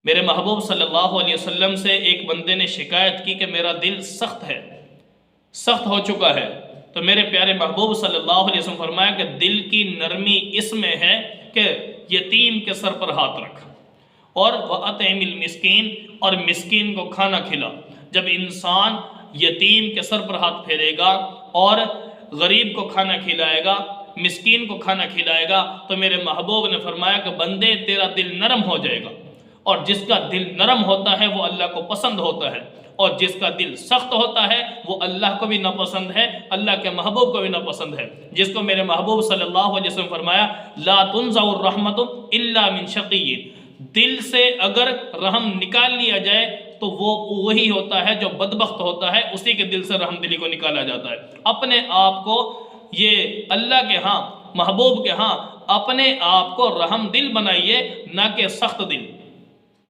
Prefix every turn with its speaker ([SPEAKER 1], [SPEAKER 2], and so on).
[SPEAKER 1] میرے محبوب صلی اللہ علیہ وسلم سے ایک بندے نے شکایت کی کہ میرا دل سخت ہے، سخت ہو چکا ہے۔ تو میرے پیارے محبوب صلی اللہ علیہ وسلم فرمایا کہ دل کی نرمی اس میں ہے کہ یتیم کے سر پر ہاتھ رکھ، اور وَأَطْعِمِ الْمِسْكِينَ، اور مسکین کو کھانا کھلا۔ جب انسان یتیم کے سر پر ہاتھ پھیرے گا اور غریب کو کھانا کھلائے گا، مسکین کو کھانا کھلائے گا، تو میرے محبوب نے فرمایا کہ بندے تیرا دل نرم ہو جائے گا، اور جس کا دل نرم ہوتا ہے وہ اللہ کو پسند ہوتا ہے، اور جس کا دل سخت ہوتا ہے وہ اللہ کو بھی ناپسند ہے، اللہ کے محبوب کو بھی ناپسند ہے، جس کو میرے محبوب صلی اللہ علیہ وسلم فرمایا لا تنزع الرحمت الا من شقی، دل سے اگر رحم نکال لیا جائے تو وہ وہی ہوتا ہے جو بدبخت ہوتا ہے، اسی کے دل سے رحم دلی کو نکالا جاتا ہے۔ اپنے آپ کو یہ اللہ کے ہاں، محبوب کے ہاں، اپنے آپ کو رحم دل بنائیے، نہ کہ سخت دل۔